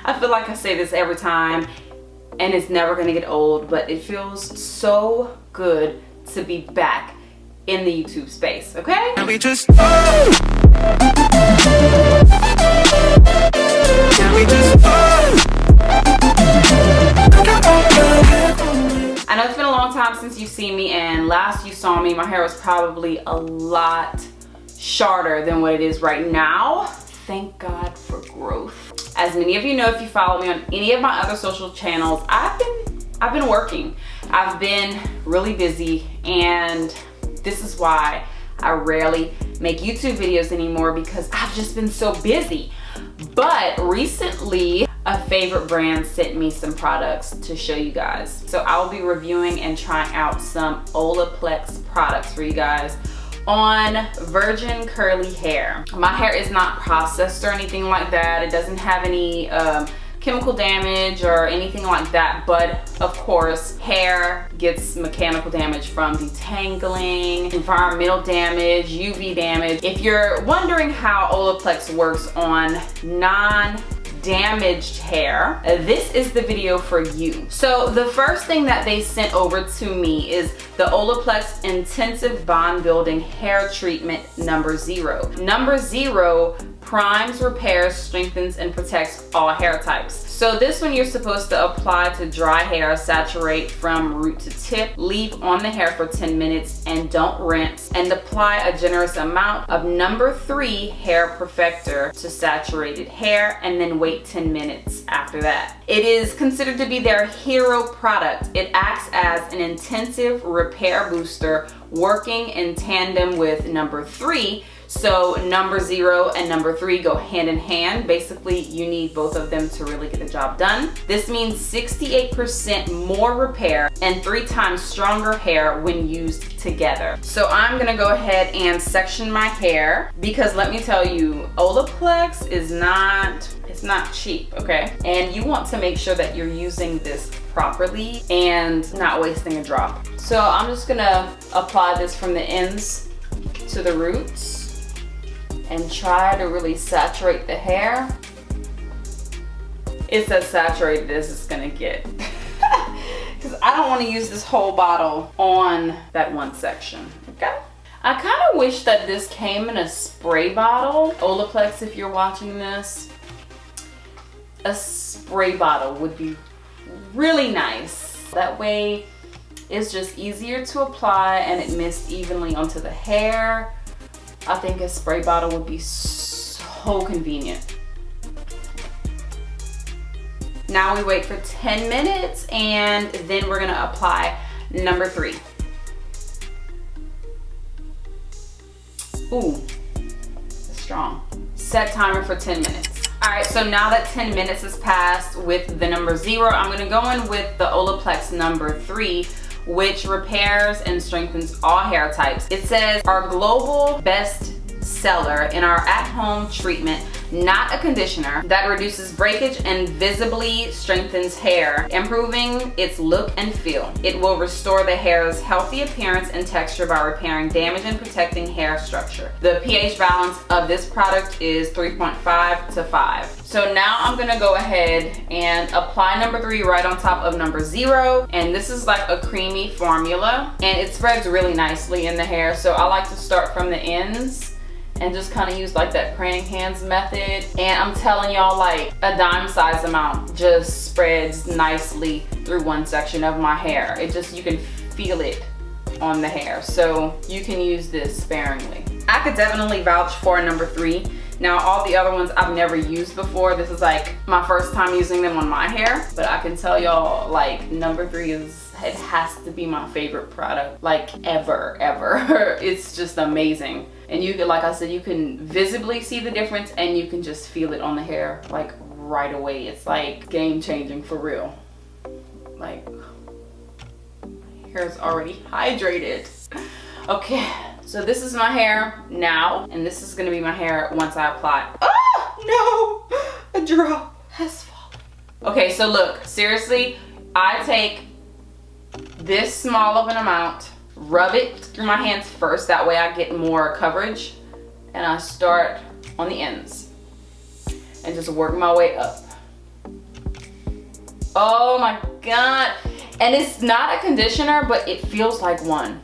I feel like I say this every time and it's never gonna get old, but it feels so good to be back in the YouTube space, okay? And we just I know it's been a long time since you've seen me, and last you saw me, my hair was probably a lot shorter than what it is right now. Thank God for growth. As many of you know, if you follow me on any of my other social channels, I've been working. I've been really busy, and this is why I rarely make YouTube videos anymore, because I've just been so busy. But recently, a favorite brand sent me some products to show you guys. So I'll be reviewing and trying out some Olaplex products for you guys on virgin curly hair. My hair is not processed or anything like that. It doesn't have any chemical damage or anything like that, but of course hair gets mechanical damage from detangling, environmental damage, UV damage. If you're wondering how Olaplex works on non-damaged hair, this is the video for you. So the first thing that they sent over to me is the Olaplex Intensive Bond Building Hair Treatment number 0. Number 0 primes, repairs, strengthens, and protects all hair types. So this one you're supposed to apply to dry hair, saturate from root to tip, leave on the hair for 10 minutes and don't rinse, and apply a generous amount of number 3 hair perfector to saturated hair, and then wait 10 minutes after that. It is considered to be their hero product. It acts as an intensive repair booster, working in tandem with number 3. So number 0 and number 3 go hand in hand. Basically, you need both of them to really get the job done. This means 68% more repair and 3 times stronger hair when used together. So I'm gonna go ahead and section my hair, because let me tell you, Olaplex is not cheap, okay? And you want to make sure that you're using this properly and not wasting a drop. So I'm just gonna apply this from the ends to the roots and try to really saturate the hair. It's as saturated as it's gonna get. Because I don't want to use this whole bottle on that one section, okay? I kind of wish that this came in a spray bottle. Olaplex, if you're watching this, a spray bottle would be really nice. That way it's just easier to apply and it mist evenly onto the hair. I think a spray bottle would be so convenient. Now we wait for 10 minutes and then we're gonna apply number 3. Ooh, it's strong. Set timer for 10 minutes. All right, so now that 10 minutes has passed with the number 0, I'm gonna go in with the Olaplex number 3, which repairs and strengthens all hair types. It says our global best seller in our at-home treatment, not a conditioner, that reduces breakage and visibly strengthens hair, improving its look and feel. It will restore the hair's healthy appearance and texture by repairing damage and protecting hair structure. The pH balance of this product is 3.5 to 5. So now I'm gonna go ahead and apply number 3 right on top of number 0. And this is like a creamy formula and it spreads really nicely in the hair. So I like to start from the ends and just kind of use like that praying hands method. And I'm telling y'all, like a dime size amount just spreads nicely through one section of my hair. It just, you can feel it on the hair. So you can use this sparingly. I could definitely vouch for number 3. Now all the other ones I've never used before. This is like my first time using them on my hair. But I can tell y'all, like number 3 it has to be my favorite product, like ever. It's just amazing. And you can, like I said, you can visibly see the difference and you can just feel it on the hair like right away. It's like game changing for real. Like, my hair is already hydrated. Okay, so this is my hair now, and this is gonna be my hair once I apply. Oh no, a drop has fallen. Okay, so look, seriously, I take this small of an amount, rub it through my hands first, that way I get more coverage, and I start on the ends and just work my way up. Oh my God. And it's not a conditioner, but it feels like one.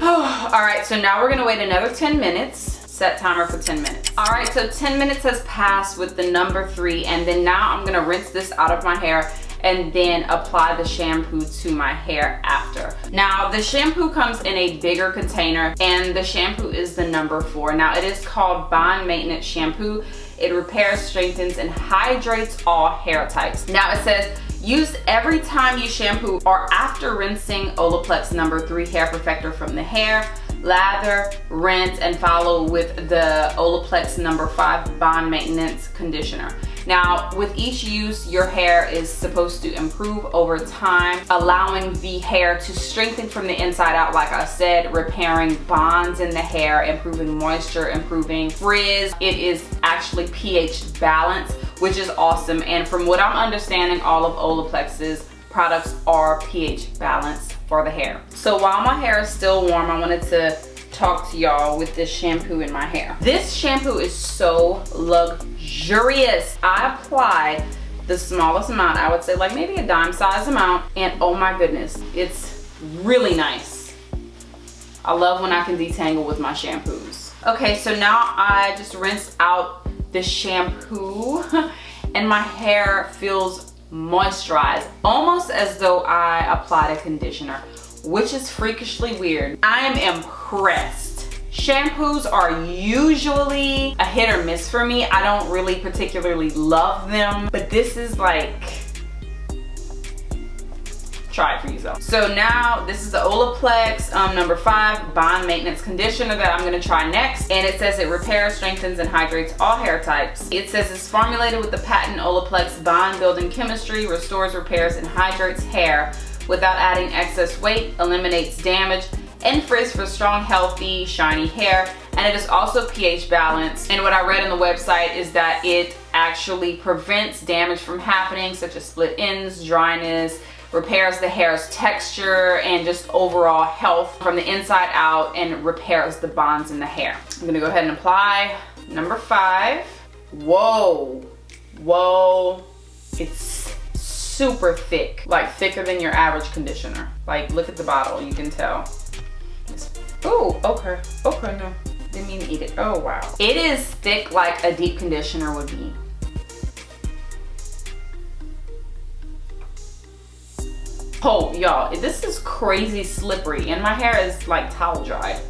All right, so now we're gonna wait another 10 minutes. Set timer for 10 minutes. All right, so 10 minutes has passed with the number 3, and then now I'm gonna rinse this out of my hair and then apply the shampoo to my hair after. Now, the shampoo comes in a bigger container, and the shampoo is the number 4. Now, it is called Bond Maintenance Shampoo. It repairs, strengthens, and hydrates all hair types. Now, it says, use every time you shampoo or after rinsing Olaplex No. 3 Hair Perfector from the hair. Lather, rinse, and follow with the Olaplex No. 5 Bond Maintenance Conditioner. Now, with each use, your hair is supposed to improve over time, allowing the hair to strengthen from the inside out, like I said, repairing bonds in the hair, improving moisture, improving frizz. It is actually pH balanced, which is awesome. And from what I'm understanding, all of Olaplex's products are pH balanced for the hair. So while my hair is still warm, I wanted to talk to y'all with this shampoo in my hair. This shampoo is so luxurious. I applied the smallest amount, I would say like maybe a dime size amount, and oh my goodness, it's really nice. I love when I can detangle with my shampoos. Okay, so now I just rinsed out the shampoo and my hair feels moisturized, almost as though I applied a conditioner, which is freakishly weird. I am impressed. Shampoos are usually a hit or miss for me. I don't really particularly love them, but this is like, try it for yourself. So now this is the Olaplex No. 5 Bond Maintenance Conditioner that I'm gonna try next. And it says it repairs, strengthens, and hydrates all hair types. It says it's formulated with the patent Olaplex bond building chemistry, restores, repairs, and hydrates hair without adding excess weight, eliminates damage and frizz for strong, healthy, shiny hair. And it is also pH balanced. And what I read on the website is that it actually prevents damage from happening, such as split ends, dryness, repairs the hair's texture and just overall health from the inside out, and repairs the bonds in the hair. I'm gonna go ahead and apply number 5. Whoa, whoa, it's super thick, like thicker than your average conditioner. Like, look at the bottle, you can tell. Oh, okay, okay, no, didn't mean to eat it. Oh, wow. It is thick like a deep conditioner would be. Oh, y'all, this is crazy slippery, and my hair is like towel dried.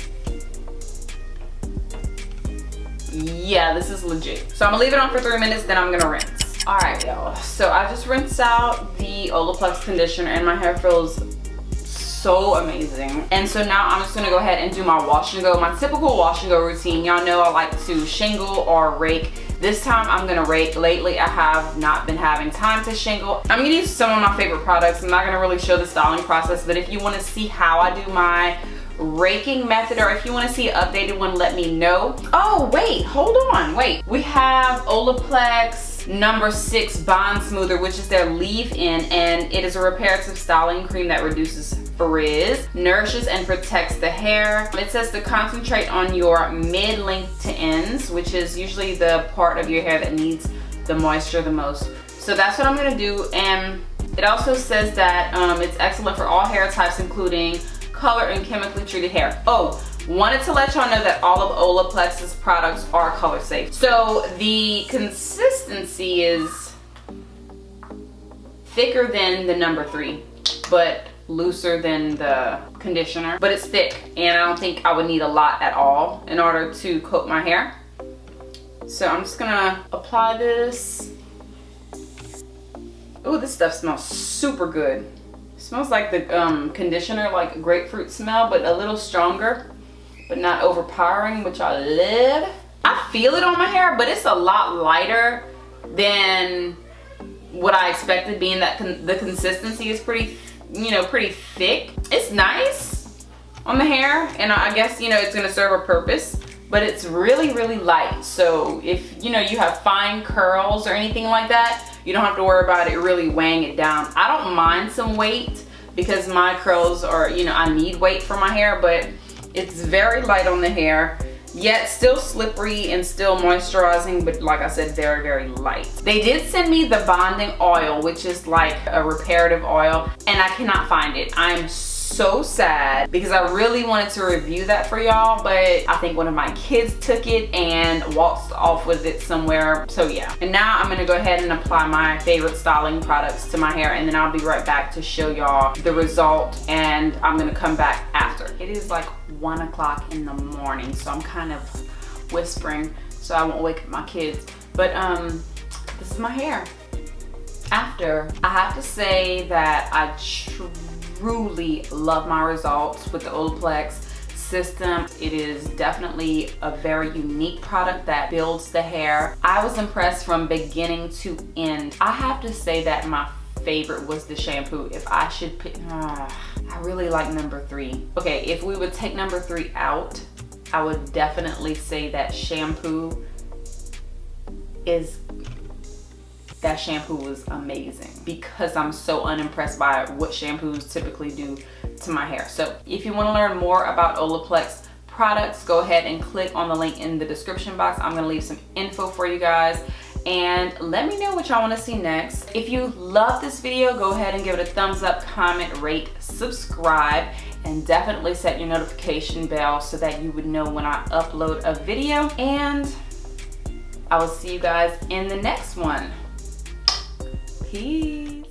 Yeah, this is legit. So I'm gonna leave it on for 3 minutes, then I'm gonna rinse. All right, y'all, so I just rinsed out the Olaplex conditioner and my hair feels so amazing. And so now I'm just gonna go ahead and do my wash and go, my typical wash and go routine. Y'all know I like to shingle or rake. This time I'm gonna rake. Lately I have not been having time to shingle. I'm gonna use some of my favorite products. I'm not gonna really show the styling process, but if you wanna see how I do my raking method, or if you wanna see an updated one, let me know. Oh, wait, hold on, wait. We have Olaplex No. 6 Bond Smoother, which is their leave-in, and it is a reparative styling cream that reduces frizz, nourishes and protects the hair. It says to concentrate on your mid-length to ends, which is usually the part of your hair that needs the moisture the most. So that's what I'm gonna do. And it also says that it's excellent for all hair types, including color and chemically treated hair. Oh, wanted to let y'all know that all of Olaplex's products are color safe. So the consistency is thicker than the No. 3, but looser than the conditioner, but it's thick, and I don't think I would need a lot at all in order to coat my hair. So I'm just gonna apply this. Oh, this stuff smells super good. It smells like the conditioner, like grapefruit smell, but a little stronger, but not overpowering, which I love. I feel it on my hair, but it's a lot lighter than what I expected, being that the consistency is pretty, you know, pretty thick. It's nice on the hair, and I guess, you know, it's gonna serve a purpose, but it's really, really light. So if, you know, you have fine curls or anything like that, you don't have to worry about it really weighing it down. I don't mind some weight because my curls are, you know, I need weight for my hair, but it's very light on the hair. yet still slippery and still moisturizing, but like I said, very, very light. They did send me the Boding Oil, which is like a reparative oil, and I cannot find it. I'm so sad because I really wanted to review that for y'all, but I think one of my kids took it and waltzed off with it somewhere. So yeah, and now I'm gonna go ahead and apply my favorite styling products to my hair, and then I'll be right back to show y'all the result, and I'm gonna come back after. It is like 1 o'clock in the morning, so I'm kind of whispering so I won't wake up my kids, but this is my hair after. I have to say that I truly love my results with the Olaplex system. It is definitely a very unique product that builds the hair. I was impressed from beginning to end. I have to say that my favorite was the shampoo. If I should pick, I really like number 3. Okay, if we would take number 3 out, I would definitely say that shampoo was amazing, because I'm so unimpressed by what shampoos typically do to my hair. So if you want to learn more about Olaplex products, go ahead and click on the link in the description box. I'm going to leave some info for you guys, and let me know what y'all want to see next. If you love this video, go ahead and give it a thumbs up, comment, rate, subscribe, and definitely set your notification bell so that you would know when I upload a video. And I will see you guys in the next one. Peace.